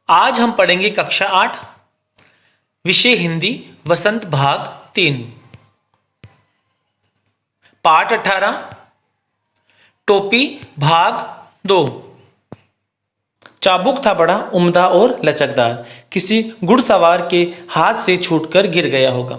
आज हम पढ़ेंगे कक्षा 8 विषय हिंदी वसंत भाग 3 पाठ 18 टोपी भाग 2। चाबुक था बड़ा उम्दा और लचकदार, किसी घुड़सवार के हाथ से छूटकर गिर गया होगा।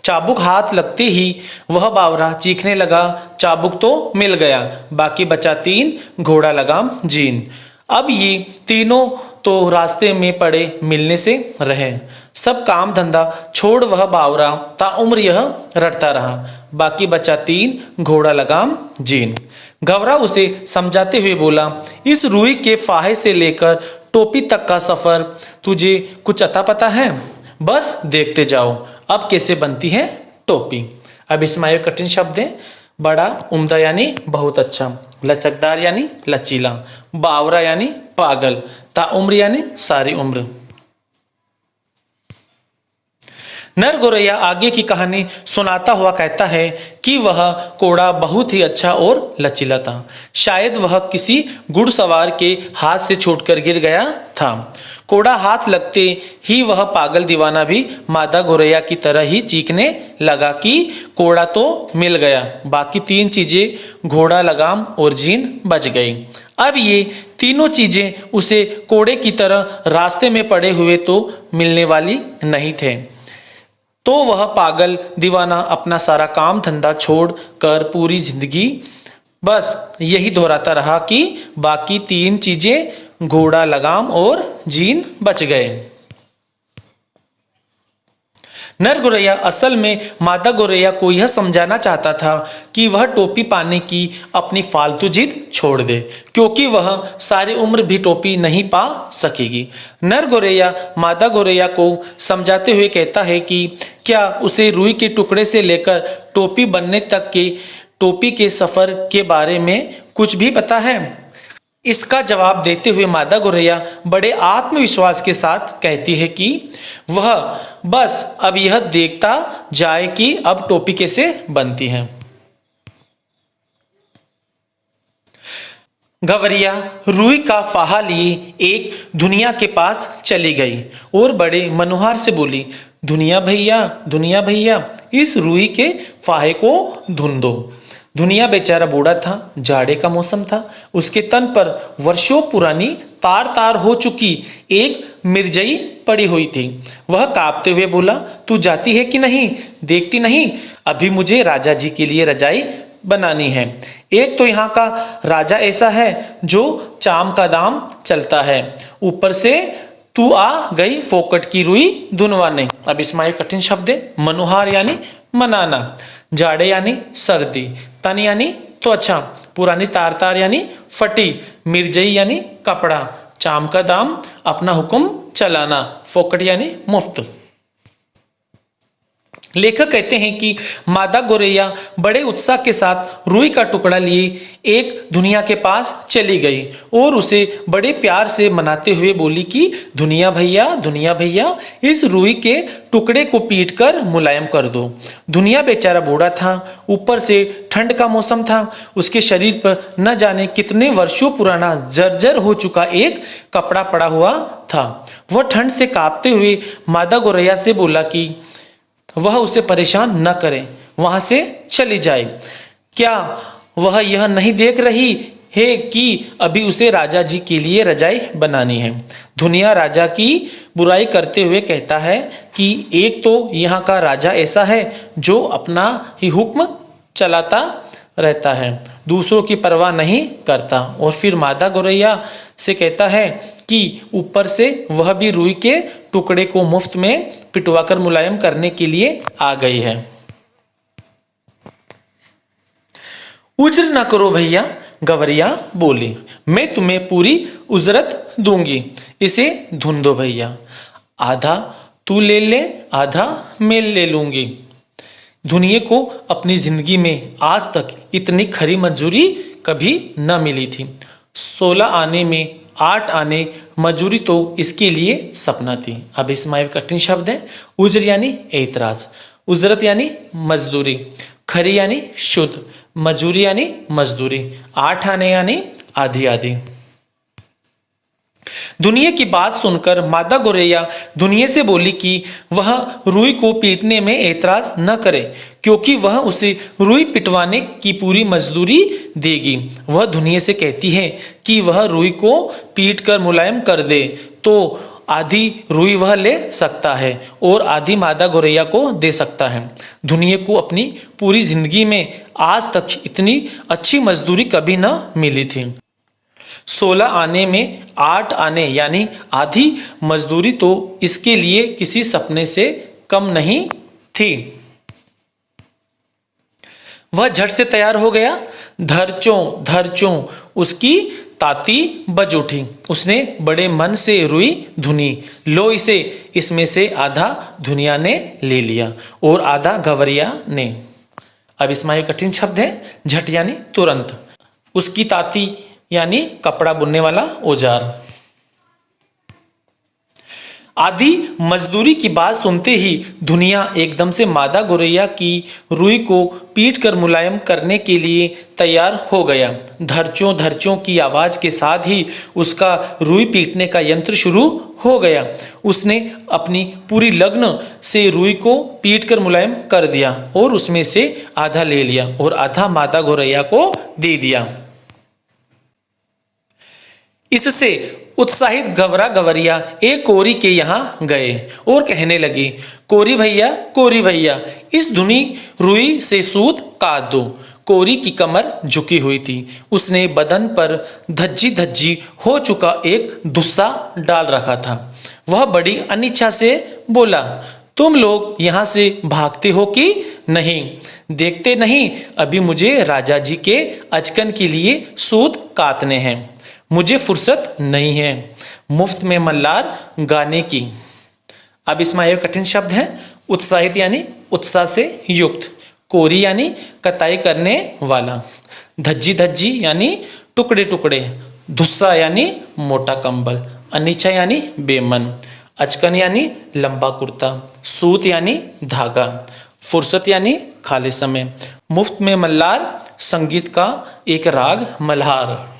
चाबुक हाथ लगते ही वह बावरा चीखने लगा, चाबुक तो मिल गया, बाकी बचा 3 घोड़ा लगाम जीन। अब ये तीनों तो रास्ते में पड़े मिलने से रहे। सब काम धंधा छोड़ वह बावरा ताउम्र यह रटता रहा, बाकी बचा 3 घोड़ा लगाम जीन। घबरा उसे समझाते हुए बोला, इस रूई के फाहे से लेकर टोपी तक का सफर तुझे कुछ अता पता है? बस देखते जाओ अब कैसे बनती है टोपी। अब इसमें आए कठिन शब्द है। बड़ा उम्दा यानी बहुत अच्छा, लचकदार यानी लचीला, बावरा यानी पागल, ताउम्र यानी सारी उम्र। नर गोरैया आगे की कहानी सुनाता हुआ कहता है कि वह कोड़ा बहुत ही अच्छा और लचीला था। शायद वह किसी घुड़सवार के हाथ से छूटकर गिर गया था। कोड़ा हाथ लगते ही वह पागल दीवाना भी मादा गोरैया की तरह ही चीखने लगा कि कोड़ा तो मिल गया, बाकी 3 चीजें घोड़ा लगाम और जीन बच गई। अब ये तीनों चीजें उसे कोड़े की तरह रास्ते में पड़े हुए तो मिलने वाली नहीं थे। तो वह पागल दीवाना अपना सारा काम धंधा छोड़ कर पूरी जिंदगी बस यही दोहराता रहा कि बाकी 3 चीजें घोड़ा लगाम और जीन बच गए। नर गोरैया असल में मादा गोरैया को यह समझाना चाहता था कि वह टोपी पाने की अपनी फालतू जिद छोड़ दे, क्योंकि वह सारी उम्र भी टोपी नहीं पा सकेगी। नर गोरैया मादा गोरैया को समझाते हुए कहता है कि क्या उसे रुई के टुकड़े से लेकर टोपी बनने तक के टोपी के सफर के बारे में कुछ भी पता है? इसका जवाब देते हुए मादा गोरैया बड़े आत्मविश्वास के साथ कहती है कि वह बस अब यह देखता जाए कि अब टोपी कैसे बनती है। गवरिया रुई का फाहा लिए एक धुनिया के पास चली गई और बड़े मनोहार से बोली, धुनिया भैया इस रुई के फाहे को धुन दो। दुनिया बेचारा बूढ़ा था, जाड़े का मौसम था, उसके तन पर वर्षों पुरानी तार तार हो चुकी एक मिर्जई पड़ी हुई थी। वह कांपते हुए बोला, तू जाती है कि नहीं? देखती नहीं, अभी मुझे राजा जी के लिए रजाई बनानी है। एक तो यहाँ का राजा ऐसा है जो चाम का दाम चलता है, ऊपर से तू आ गई फोकट की रुई धुनवाने। अब इसमें एक कठिन शब्द है, मनोहार यानी मनाना, जाड़े यानी सर्दी, तन यानी त्वचा, पुरानी तार तार यानी फटी, मिर्जई यानी कपड़ा, चाम का दाम अपना हुक्म चलाना, फोकट यानी मुफ्त। लेखक कहते हैं कि मादा गोरैया बड़े उत्साह के साथ रुई का टुकड़ा लिए एक दुनिया के पास चली गई और उसे बड़े प्यार से मनाते हुए बोली कि दुनिया भैया इस रुई के टुकड़े को पीट कर मुलायम कर दो। दुनिया बेचारा बूढ़ा था, ऊपर से ठंड का मौसम था, उसके शरीर पर न जाने कितने वर्षों पुराना जर्जर हो चुका एक कपड़ा पड़ा हुआ था। वह ठंड से कांपते हुए मादा गोरैया से बोला कि वह उसे परेशान न करे, वहां से चली जाए। क्या वह यह नहीं देख रही है कि अभी उसे राजा जी के लिए रजाई बनानी है? दुनिया राजा की बुराई करते हुए कहता है कि एक तो यहाँ का राजा ऐसा है जो अपना ही हुक्म चलाता रहता है, दूसरों की परवाह नहीं करता, और फिर मादा गोरैया से कहता है कि ऊपर से वह भी रुई के टुकड़े को मुफ्त में पिटवाकर मुलायम करने के लिए आ गई है। उज्र न करो भैया, गवरिया बोली, मैं तुम्हें पूरी उजरत दूंगी, इसे धुन दो भैया। आधा तू ले ले, आधा मैं ले लूंगी। दुनिया को अपनी जिंदगी में आज तक इतनी खरी मंजूरी कभी न मिली थी। 16 आने में 8 आने मजूरी तो इसके लिए सपना थी। अब इसमें एक कठिन शब्द है, उज्र यानी एतराज, उजरत यानी मजदूरी, खरी यानी शुद्ध, मजूरी यानी मजदूरी, 8 आने यानी आधी आधी। दुनिया की बात सुनकर मादा गोरैया दुनिया से बोली कि वह रुई को पीटने में ऐतराज न करे, क्योंकि वह उसे रुई पिटवाने की पूरी मजदूरी देगी। वह दुनिया से कहती है कि वह रुई को पीट कर मुलायम कर दे तो आधी रुई वह ले सकता है और आधी मादा गोरैया को दे सकता है। दुनिया को अपनी पूरी जिंदगी में आज तक इतनी अच्छी मजदूरी कभी न मिली थी। 16 आने में 8 आने यानी आधी मजदूरी तो इसके लिए किसी सपने से कम नहीं थी। वह झट से तैयार हो गया। धरचों उसकी ताती बज उठी। उसने बड़े मन से रुई धुनी। लो इसे, इसमें से आधा दुनिया ने ले लिया और आधा गवरिया ने। अब इसमें एक कठिन शब्द है झट यानी तुरंत। उसकी ताती यानी कपड़ा बुनने वाला औजार। आधी मजदूरी की बात सुनते ही दुनिया एकदम से मादा गोरैया की रुई को पीट कर मुलायम करने के लिए तैयार हो गया। धरचों की आवाज के साथ ही उसका रुई पीटने का यंत्र शुरू हो गया। उसने अपनी पूरी लगन से रुई को पीट कर मुलायम कर दिया और उसमें से आधा ले लिया और आधा मादा गोरैया को दे दिया। इससे उत्साहित गवरिया एक कोरी के यहाँ गए और कहने लगे, कोरी भैया इस धुनी रुई से सूत काट दो। कोरी की कमर झुकी हुई थी। उसने बदन पर धज्जी हो चुका एक दुस्सा डाल रखा था। वह बड़ी अनिच्छा से बोला, तुम लोग यहाँ से भागते हो कि नहीं? देखते नहीं अभी मुझे राजा जी के अचकन के लिए सूत काटने हैं। मुझे फुर्सत नहीं है मुफ्त में मल्लार गाने की। अब इसमें एक कठिन शब्द है उत्साहित यानी उत्साह से युक्त। कोरी यानी कताई करने वाला। धज्जी यानी टुकड़े। धुस्सा यानी मोटा कंबल। अनिच्छा यानी बेमन। अचकन यानी लंबा कुर्ता। सूत यानी धागा। फुर्सत यानी खाली समय। मुफ्त में मल्लार संगीत का एक राग मल्हार।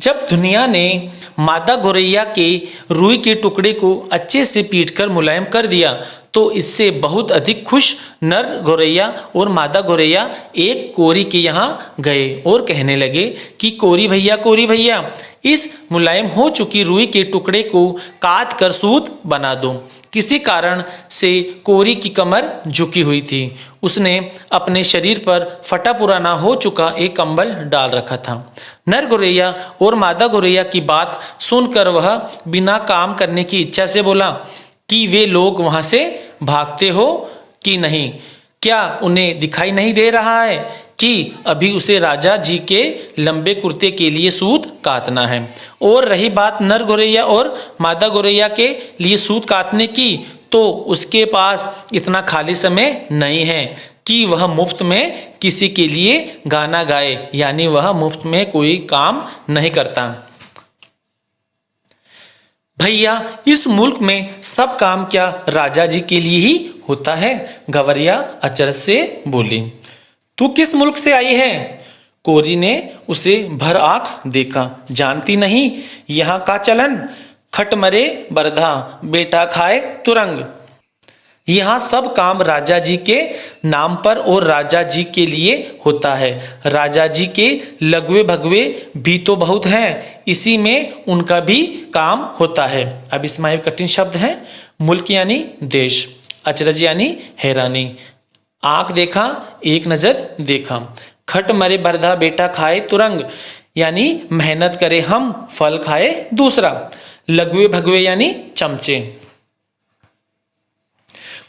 जब दुनिया ने मादा गोरैया के रुई के टुकड़े को अच्छे से पीटकर मुलायम कर दिया तो इससे बहुत अधिक खुश नर गोरैया और मादा गोरैया एक कोरी के यहाँ गए और कहने लगे कि कोरी भैया इस मुलायम हो चुकी रुई के टुकड़े को काट कर सूत बना दो। किसी कारण से कोरी की कमर झुकी हुई थी। उसने अपने शरीर पर फटा पुराना हो चुका एक कंबल डाल रखा था। नर गोरैया और मादा गोरैया की बात सुनकर वह बिना काम करने की इच्छा से बोला कि वे लोग वहां से भागते हो कि नहीं? क्या उन्हें दिखाई नहीं दे रहा है कि अभी उसे राजा जी के लंबे कुर्ते के लिए सूत काटना है? और रही बात नर गोरैया और मादा गोरैया के लिए सूत काटने की, तो उसके पास इतना खाली समय नहीं है कि वह मुफ्त में किसी के लिए गाना गाए, यानी वह मुफ्त में कोई काम नहीं करता। भैया इस मुल्क में सब काम क्या राजा जी के लिए ही होता है? गवरिया अचरज से बोली। तू किस मुल्क से आई है? कोरी ने उसे भर आंख देखा। जानती नहीं यहाँ का चलन? खट मरे बरधा बेटा खाए तुरंग। यहाँ सब काम राजा जी के नाम पर और राजा जी के लिए होता है। राजा जी के लगवे भगवे भी तो बहुत हैं, इसी में उनका भी काम होता है। अब इसमें एक कठिन शब्द है मुल्क यानी देश। अचरज यानी हैरानी। आंख देखा एक नजर देखा। खट मरे बरधा बेटा खाए तुरंग यानी मेहनत करे हम फल खाए दूसरा। लगवे भगवे यानी चमचे।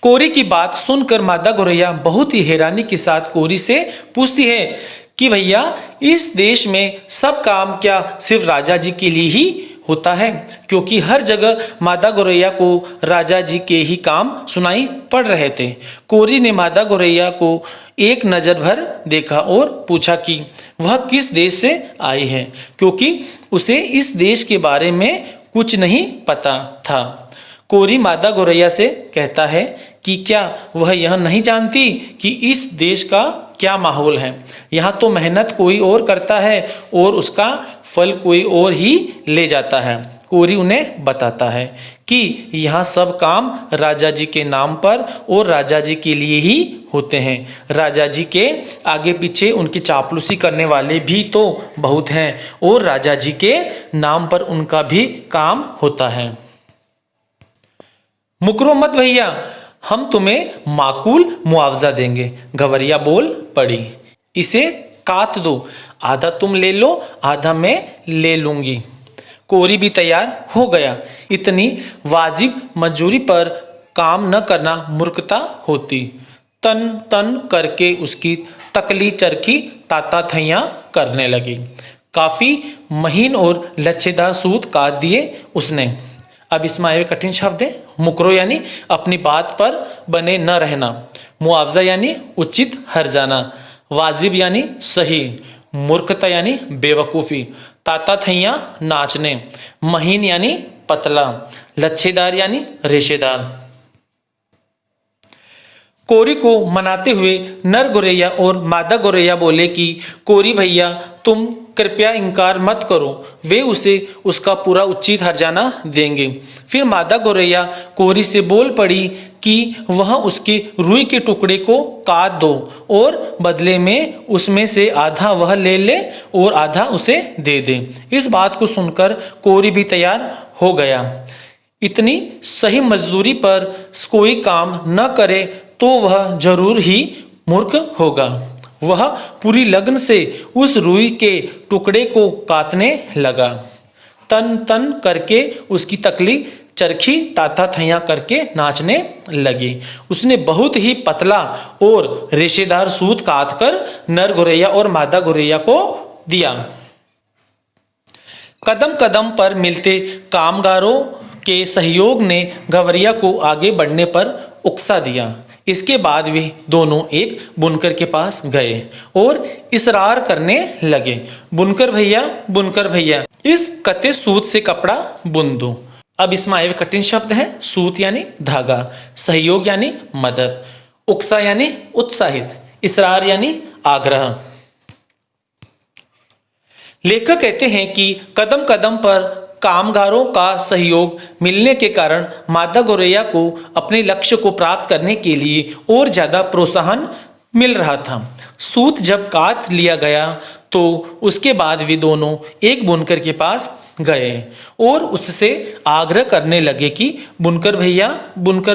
कोरी की बात सुनकर मादा गोरैया बहुत ही हैरानी के साथ कोरी से पूछती है कि भैया इस देश में सब काम क्या सिर्फ राजा जी के लिए ही होता है? क्योंकि हर जगह मादा गोरैया को राजा जी के ही काम सुनाई पड़ रहे थे। कोरी ने मादा गोरैया को एक नजर भर देखा और पूछा कि वह किस देश से आई है, क्योंकि उसे इस देश के बारे में कुछ नहीं पता था। कोरी मादा गोरैया से कहता है कि क्या वह यह नहीं जानती कि इस देश का क्या माहौल है? यहाँ तो मेहनत कोई और करता है और उसका फल कोई और ही ले जाता है। कोरी उन्हें बताता है कि यहाँ सब काम राजा जी के नाम पर और राजा जी के लिए ही होते हैं। राजा जी के आगे पीछे उनकी चापलूसी करने वाले भी तो बहुत हैं और राजा जी के नाम पर उनका भी काम होता है। मुकरो मत भैया, हम तुम्हें माकूल मुआवजा देंगे, गवरिया बोल पड़ी। इसे काट दो, आधा तुम ले लो, आधा मैं ले लूंगी। कोरी भी तैयार हो गया। इतनी वाजिब मजदूरी पर काम न करना मूर्खता होती। तन तन करके उसकी तकली चरखी ताता थैया करने लगी। काफी महीन और लच्छेदार सूत काट दिए उसने। अब इसमें आए कठिन शब्द है। मुकरो यानी अपनी बात पर बने न रहना, मुआवजा यानी उचित हर्जाना, वाजिब यानी सही, मूर्खता यानी बेवकूफ़ी, ताता थैया नाचने, महीन यानी पतला, लच्छेदार यानी रेशेदार। कोरी को मनाते हुए नर गोरैया और मादा गोरैया बोले कि कोरी भैया तुम कृपया इनकार मत करो, वे उसे उसका पूरा उचित हर्जाना देंगे। फिर मादा गोरैया कोरी से बोल पड़ी कि वह उसके रुई के टुकड़े को काट दो और बदले में उसमें से आधा वह ले ले और आधा उसे दे दे। इस बात को सुनकर कोरी भी तैयार हो गया। इतनी सही मजदूरी पर कोई काम न करे तो वह जरूर ही मूर्ख होगा। वह पूरी लगन से उस रुई के टुकड़े को काटने लगा। तन तन करके उसकी तकली चरखी ताता थैया करके नाचने लगी। उसने बहुत ही पतला और रेशेदार सूत काट कर नर गोरैया और मादा गोरैया को दिया। कदम कदम पर मिलते कामगारों के सहयोग ने गवरिया को आगे बढ़ने पर उकसा दिया। इसके बाद वे दोनों एक बुनकर के पास गए और इसरार करने लगे, बुनकर भैया इस कते सूत से कपड़ा बुन दो। अब इसमें आए कठिन शब्द हैं। सूत यानी धागा, सहयोग यानी मदद, उकसा यानी उत्साहित, इसरार यानी आग्रह। लेखक कहते हैं कि कदम कदम पर कामगारों का सहयोग मिलने के कारण मादा गोरैया को अपने लक्ष्य को प्राप्त करने के लिए और ज्यादा प्रोत्साहन मिल रहा था। सूत जब काट लिया गया तो उसके बाद वे दोनों एक बुनकर के पास गए और उससे आग्रह करने लगे कि बुनकर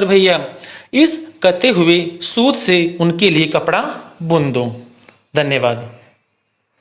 भैया इस कटे हुए सूत से उनके लिए कपड़ा बुन दो। धन्यवाद।